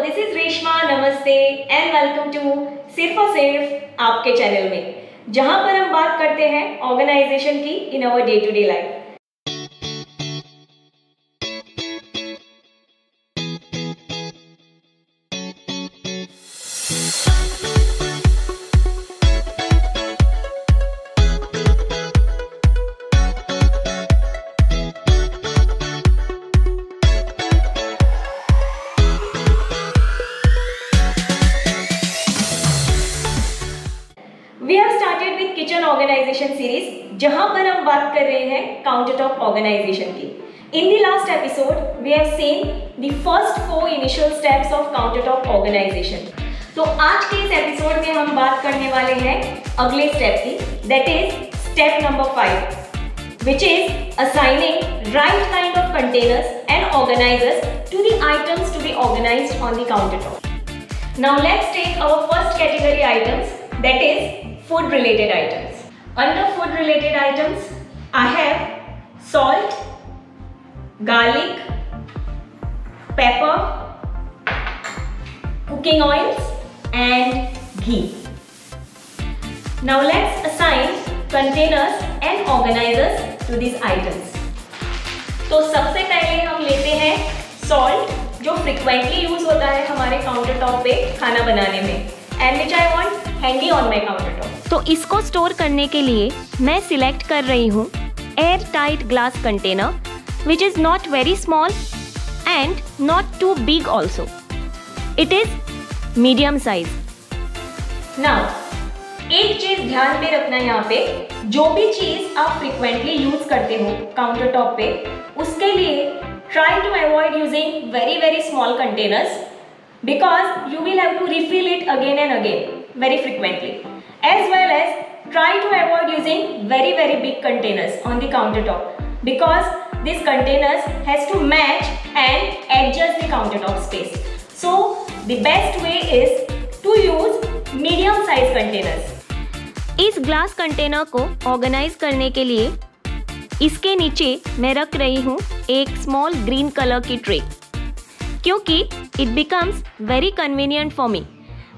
This is Reshma, नमस्ते and welcome to सिर्फ और सिर्फ आपके चैनल में, जहां पर हम बात करते हैं ऑर्गेनाइजेशन की in our day to day life. We have started with kitchen organization series, जहां पर हम बात कर रहे हैं काउंटर टॉप ऑर्गेनाइजेशन की। In the last episode we have seen the first 4 initial steps of counter top organization. तो आज के इस एपिसोड में हम बात करने वाले हैं अगले स्टेप की, that is step number 5, which is assigning right kind of containers and organizers to the items to be organized on the counter top. Now let's take our first category items, that is food related items. Under food related items I have salt, garlic, pepper, cooking oils and ghee. Now let's assign containers and organizers to these items. तो सबसे पहले हम लेते हैं salt, जो frequently use होता है हमारे काउंटर टॉप पे खाना बनाने में, and which I want हैंगी ऑन माई काउंटर टॉप। तो इसको स्टोर करने के लिए मैं सिलेक्ट कर रही हूँ air tight glass container, which is not very small and not too big also. It is medium size. Now एक चीज ध्यान में रखना, यहाँ पे जो भी चीज आप फ्रिक्वेंटली यूज करते हो काउंटर टॉप पे, उसके लिए try to avoid using very small containers, because you will have to refill it again and again very frequently, as well as try to avoid using very big containers on the countertop, because these containers has to match and adjust the countertop space. So the best way is to use medium size containers. इस glass container को organise करने के लिए इसके नीचे मैं रख रही हूँ एक स्मॉल ग्रीन कलर की ट्रे, क्योंकि it becomes very convenient for me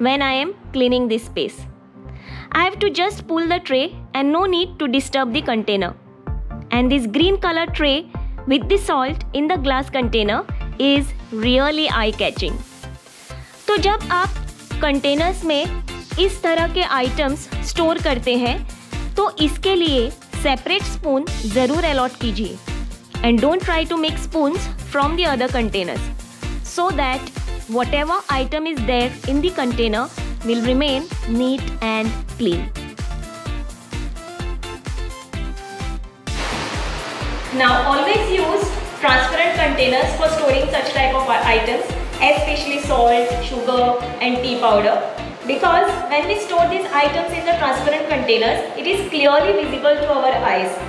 when I am cleaning this space. I have to just pull the tray and no need to disturb the container. And this green color tray with the salt in the glass container is really eye-catching. तो जब आप containers में इस तरह के items store करते हैं तो इसके लिए सेपरेट स्पून ज़रूर अलॉट कीजिए, and don't try to mix spoons from the other containers, so that whatever item is there in the container will remain neat and clean. Now always use transparent containers for storing such type of items, especially salt, sugar and tea powder, because when we store these items in the transparent containers, it is clearly visible to our eyes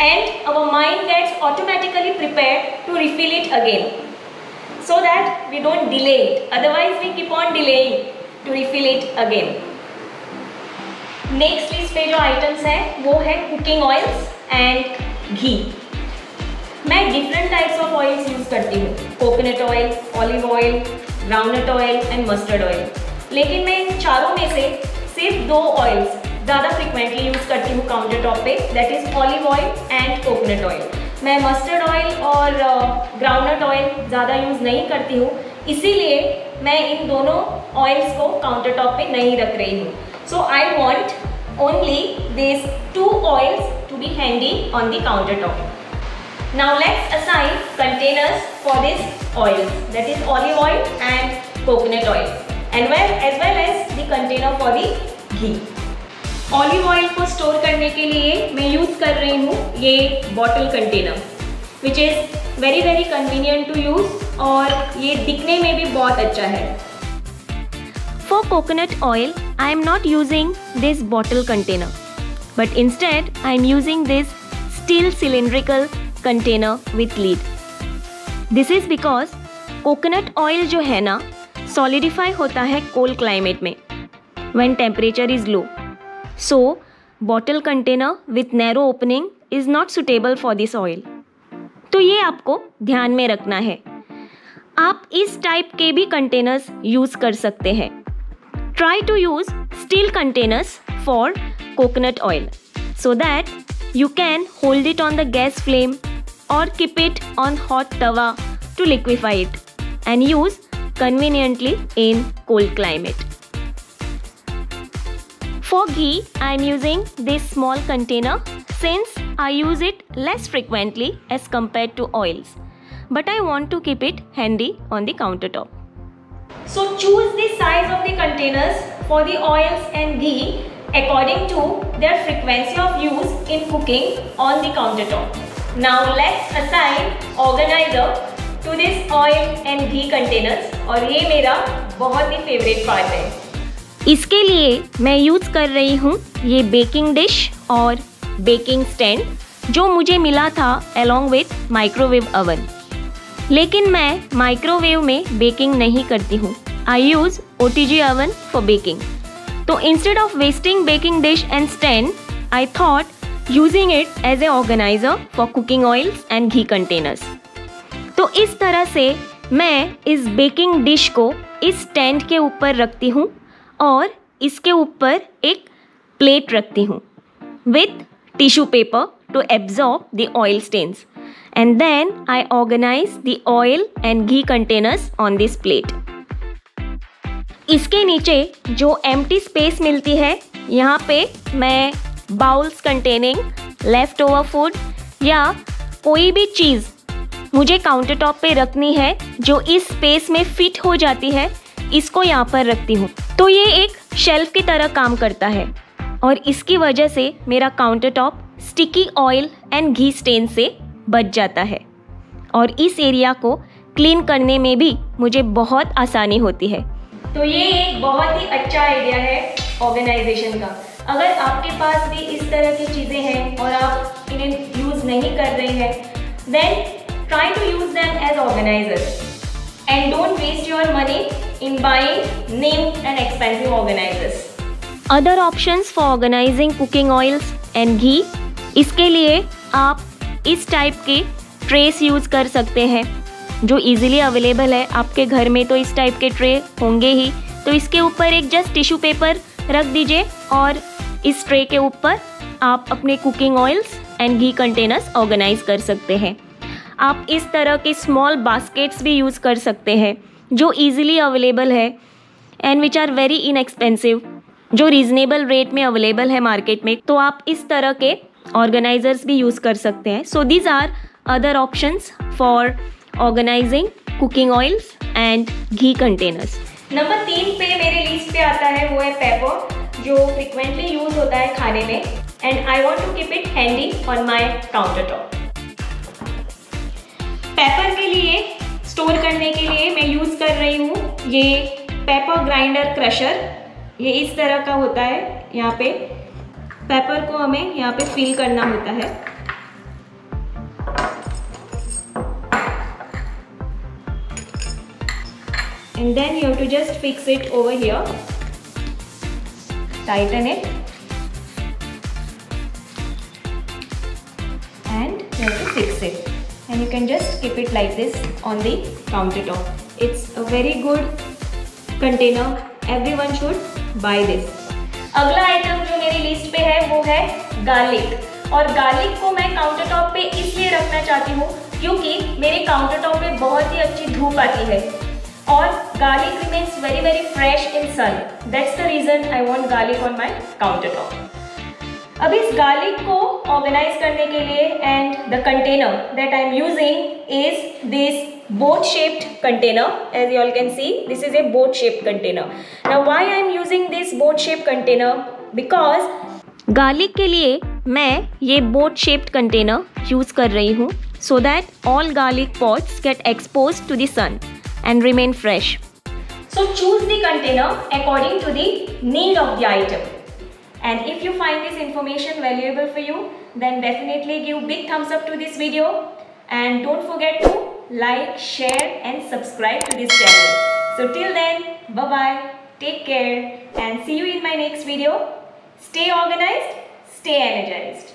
and our mind gets automatically prepared to refill it again, so that we don't delay it. Otherwise we keep on delaying to refill it again. Next list पे जो items हैं वो है cooking oils and घी। मैं different types of oils use करती हूँ, coconut oil, olive oil, groundnut oil and mustard oil, लेकिन मैं इन चारों में से सिर्फ 2 ऑयल्स ज़्यादा फ्रिक्वेंटली यूज करती हूँ काउंटर टॉप पे, that is olive oil and coconut oil. मैं मस्टर्ड ऑयल और ग्राउंडनट ऑयल ज़्यादा यूज़ नहीं करती हूँ, इसीलिए मैं इन दोनों ऑयल्स को काउंटर टॉप पे नहीं रख रही हूँ। So I want only this 2 oils to be handy on the counter top. Now let's assign containers for this oils, that is olive oil and coconut oil, and as well as the container for the ghee. Olive oil को store करने के लिए मैं use कर रही हूँ ये bottle container, which is very convenient to use और ये दिखने में भी बहुत अच्छा है। For coconut oil, I am not using this bottle container, but instead I am using this steel cylindrical container with lid. This is because coconut oil जो है ना solidify होता है cold climate में when temperature is low. So, bottle container with narrow opening is not suitable for this oil. तो ये आपको ध्यान में रखना है। आप इस टाइप के भी कंटेनर्स यूज कर सकते हैं। Try to use steel containers for coconut oil so that you can hold it on the gas flame or keep it on hot tawa to liquefy it and use conveniently in cold climate. For ghee, I am using this small container since I use it less frequently as compared to oils, but I want to keep it handy on the countertop. So choose the size of the containers for the oils and ghee according to their frequency of use in cooking on the countertop. Now let's assign organizer to this oil and ghee containers और ये मेरा बहुत ही favourite part है। इसके लिए मैं use कर रही हूँ ये बेकिंग डिश और बेकिंग स्टैंड जो मुझे मिला था along with माइक्रोवेव ओवन। लेकिन मैं माइक्रोवेव में बेकिंग नहीं करती हूँ। I use OTG oven for baking. So instead of wasting baking dish and stand, I thought using it as an organizer for cooking oils and ghee containers. तो इस तरह से मैं इस बेकिंग डिश को इस स्टैंड के ऊपर रखती हूँ और इसके ऊपर एक प्लेट रखती हूँ with tissue paper to absorb the oil stains. And then I organize the oil and ghee containers on this plate. इसके नीचे जो एम्प्टी स्पेस मिलती है यहाँ पे मैं bowls containing left over food या कोई भी चीज़ मुझे काउंटर टॉप पे रखनी है जो इस स्पेस में फिट हो जाती है, इसको यहाँ पर रखती हूँ। तो ये एक शेल्फ की तरह काम करता है और इसकी वजह से मेरा counter top sticky oil and ghee stain से बच जाता है और इस एरिया को क्लीन करने में भी मुझे बहुत आसानी होती है। तो ये एक बहुत ही अच्छा आइडिया है ऑर्गेनाइजेशन का। अगर आपके पास भी इस तरह की चीज़ें हैं और आप इन्हें यूज़ नहीं कर रहे हैं, then try to use them as organizers and don't waste your money in buying new and expensive organizers. Other options for organising cooking oils and ghee, इसके लिए आप इस टाइप के ट्रेस यूज़ कर सकते हैं जो इजीली अवेलेबल है आपके घर में। तो इस टाइप के ट्रे होंगे ही, तो इसके ऊपर एक जस्ट टिश्यू पेपर रख दीजिए और इस ट्रे के ऊपर आप अपने cooking oils and ghee containers organise कर सकते हैं। आप इस तरह के स्मॉल बास्केट्स भी यूज़ कर सकते हैं जो इजीली अवेलेबल है and which are very inexpensive, जो रीजनेबल रेट में अवेलेबल है मार्केट में। तो आप इस तरह के ऑर्गेनाइजर्स भी यूज़ कर सकते हैं। So these are other options for organising cooking oils and ghee containers. Number 3 पे मेरे लिस्ट पे आता है वो है पेपर, जो फ्रिक्वेंटली यूज होता है खाने में and I want to keep it handy on my counter top. Paper के लिए स्टोर करने के लिए मैं यूज कर रही हूँ ये पेपर ग्राइंडर क्रशर। ये इस तरह का होता है। यहाँ पे पेपर को हमें यहाँ पे फिल करना होता है। And then you have to just fix it over here, tighten it, and you have to fix it, and you can just keep it like this on the countertop. It's a very good container, everyone should buy this. अगला item जो मेरी list पे है वो है garlic, और garlic को मैं काउंटर टॉप पे इसलिए रखना चाहती हूँ क्योंकि मेरे काउंटर टॉप पे बहुत ही अच्छी धूप आती है और garlic remains very very fresh in sun. That's the reason I want garlic on my countertop. अब इस garlic को organize करने के लिए and the container that I am using is this boat shaped container. As you all can see, this is a boat shaped container. Now why I am using this boat shaped container? Because garlic के लिए मैं ये boat shaped container use कर रही हूँ so that all garlic pods get exposed to the sun and remain fresh. So choose the container according to the need of the item. And if you find this information valuable for you, then definitely give big thumbs up to this video and don't forget to like, share and subscribe to this channel. So till then, bye bye, take care and see you in my next video. Stay organized, stay energized.